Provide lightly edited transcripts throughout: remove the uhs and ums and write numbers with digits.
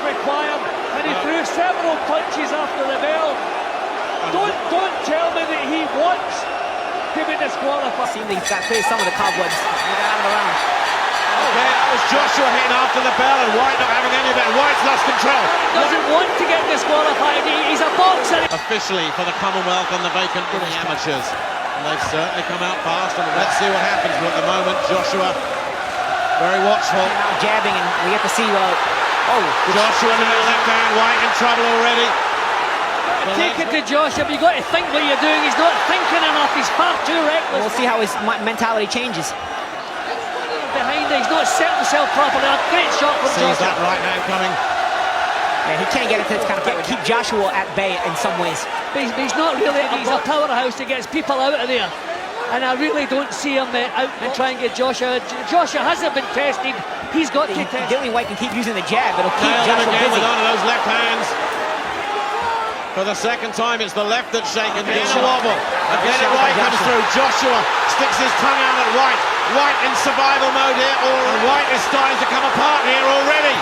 required, and he threw several punches after the bell. Don't tell me that he wants to be disqualified. Seems like he's got clear some of the cobwebs. He got out of the round. Okay, that was Joshua hitting after the bell, and White not having any of it. White's lost control. Doesn't want to get disqualified. He's a boxer. Officially for the Commonwealth and the vacant for the amateurs. And they've certainly come out fast, and let's see what happens. But at the moment, Joshua very watchful. Now jabbing, and we get to see, Joshua now left hand, White in trouble already. Take it to Joshua, but you've got to think what you're doing. He's not thinking enough. He's far too reckless. We'll see how his mentality changes. Behind it, he's not set himself properly. A great shot from Sees Joshua. that right hand coming. Yeah, he can't get into this kind of fight. Keep Joshua at bay in some ways. But he's not really. He's a powerhouse that gets people out of there. And I really don't see him out and try and get Joshua. Joshua hasn't been tested. He's got to test. Dillian Whyte can keep using the jab. It'll keep Nailed him Joshua again busy. with one of those left hands. For the second time, it's the left that's shaken. Again a wobble. Again it right comes through. Joshua sticks his tongue out at White. White in survival mode here. And White is starting to come apart here already.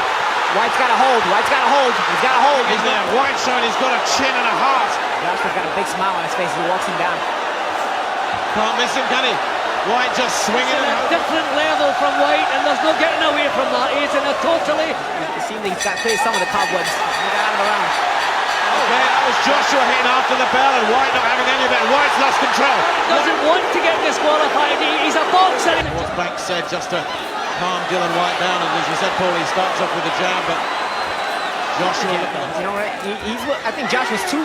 White's got a hold. White's got a hold. He's got a hold. He's there. White showing he's got a chin and a heart. Joshua's got a big smile on his face as he walks him down. Can't miss him, can he? White just swinging. A different level from White, and there's no getting away from that. He's in a totally. It seems like he's got clear some of the cobwebs. He got out of the round. Okay, that was Joshua hitting after the bell, and White not having any of it. White's lost control. Doesn't want to get disqualified. He's a boxer. What Banks said just to calm Dillian Whyte down, and as you said, Paul, he starts off with a jab, but Joshua. You know what? I think Joshua's too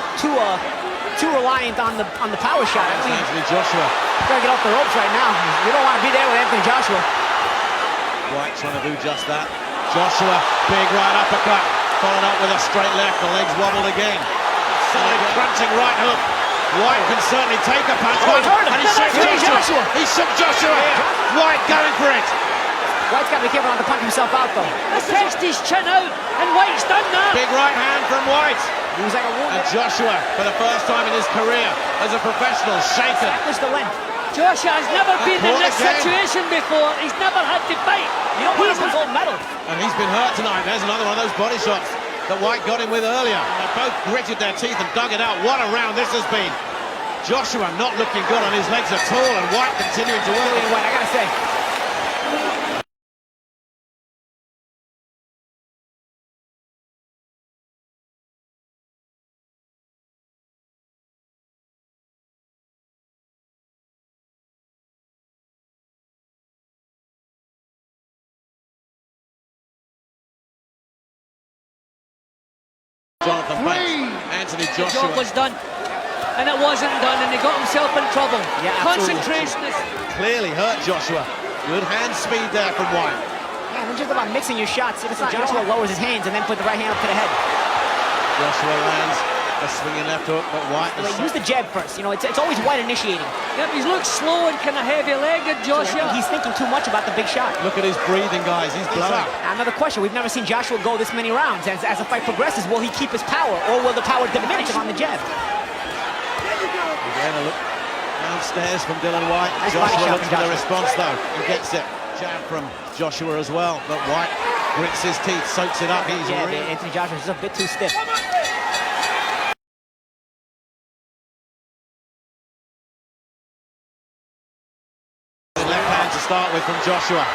reliant on the power shot. I think Anthony Joshua. he's got to get off the ropes right now. You don't want to be there with Anthony Joshua. White trying to do just that. Joshua, big right uppercut, followed up with a straight left. The legs wobbled again. Solid crunching right hook. White can certainly take a punch. And he shook Joshua. He shook Joshua here. White going for it. White's got to be careful not to punch himself out, though. Pressed his chin out, and White's done that. Big right hand from White. He was like a wounded. And Joshua, for the first time in his career as a professional, shaken. Established the length. Joshua has never been in this again. situation before. He's never had to fight. You don't want to lose gold medal. And he's been hurt tonight. There's another one of those body shots that White got him with earlier. They both gritted their teeth and dug it out. What a round this has been. Joshua not looking good on his legs at all, and White continuing to work. Dillian Whyte, I gotta say. Jonathan Banks, Anthony The job Joshua. was done, and it wasn't done, and he got himself in trouble. Yeah, absolutely. Concentration is... Clearly hurt Joshua. Good hand speed there from White. Yeah, it's just about mixing your shots. Joshua lowers his hands and then put the right hand up to the head. Joshua lands a swinging left hook, but White is... Use the jab first. You know, it's always White initiating. Yep, he looks slow and kind of heavy-legged, Joshua. He's thinking too much about the big shot. Look at his breathing, guys. He's blowing. Another question. We've never seen Joshua go this many rounds. As the fight progresses, will he keep his power, or will the power diminish on the jab? Again, a look downstairs from Dillian Whyte. Nice body Joshua shot looks from for the Joshua. response, though, and gets it. Jab from Joshua as well, but White grits his teeth, soaks it up. He's Yeah, really... Anthony Joshua's just a bit too stiff. Left hand to start with from Joshua.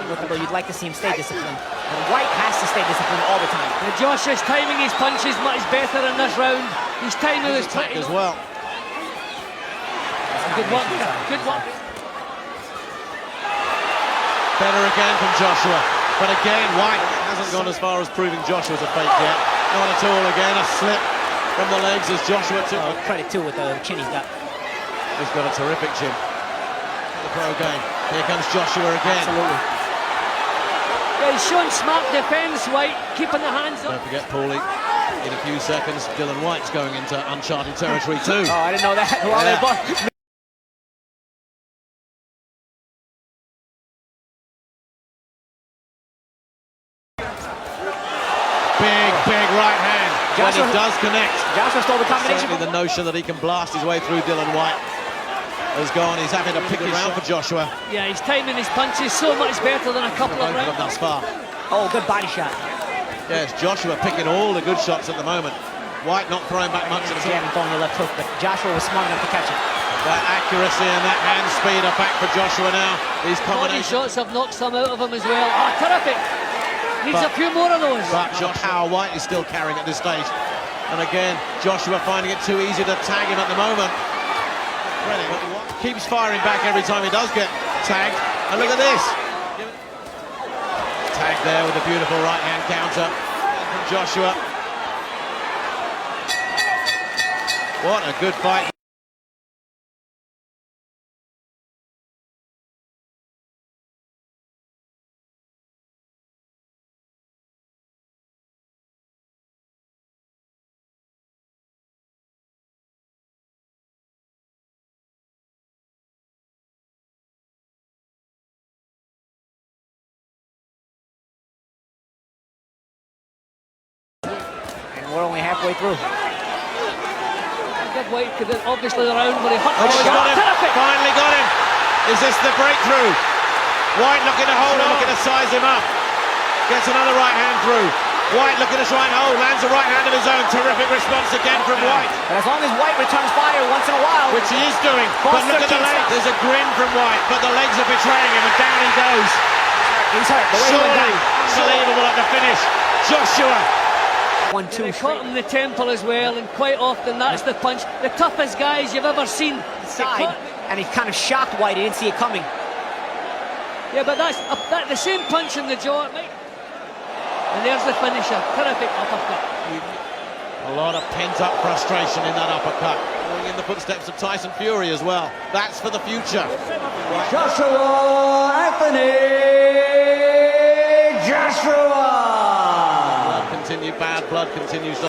You'd like to see him stay disciplined. But Whyte has to stay disciplined all the time. And Joshua's timing his punches much better in this round. He's timing his Attack as well. Good work. Good work. Better again from Joshua. But again, White hasn't gone as far as proving Joshua's a fake yet. Not at all. Again, a slip from the legs as Joshua took... Credit, too, with the chin he's got. He's got a terrific chin. The pro game. Here comes Joshua again. Absolutely. Yeah, he's shown smart defense, White, keeping the hands up. Don't forget, Paulie, in a few seconds, Dillian Whyte's going into uncharted territory too. Oh, I didn't know that. Well, Yeah. they both... Big right hand. Joshua, when it does connect. Joshua stole the combination. Certainly the notion that he can blast his way through Dillian Whyte has gone. He's having to pick it round for Joshua. Yeah, he's timing his punches so much better than a couple of Both of them rounds. thus far. Oh, good body shot. Yes, Joshua picking all the good shots at the moment. White not throwing back much at all. Jab and throwing the left hook, but Joshua was smart enough to catch it. That accuracy and that hand speed are back for Joshua now. These Body combinations. shots have knocked some out of him as well. Oh, terrific. Needs a few more of those. But Joshua White is still carrying at this stage. And again, Joshua finding it too easy to tag him at the moment. Keeps firing back every time he does get tagged. And look at this. Tag there with a beautiful right-hand counter from Joshua. What a good fight. We're only halfway through. Good White, obviously the round where he hurt. Oh, got him. Terrific. Finally got him. Is this the breakthrough? White looking to hold him, looking to size him up. Gets another right hand through. White looking to try and hold, lands a right hand of his own. Terrific response again from White. But as long as White returns fire once in a while, Which he is doing. But look at the legs. There's a grin from White, but the legs are betraying him, and down he goes. he's hurt. The way he went Surely, down. unbelievable at the finish. Joshua. 1-2. They caught him in the temple as well, and quite often that's the punch. The toughest guys you've ever seen. Side, and he kind of shocked White. He didn't see it coming. Yeah, but that's the same punch in the jaw. And there's the finisher. Terrific uppercut. A lot of pent-up frustration in that uppercut. Going in the footsteps of Tyson Fury as well. That's for the future. Joshua Anthony Joshua. Blood continues, bad blood continues.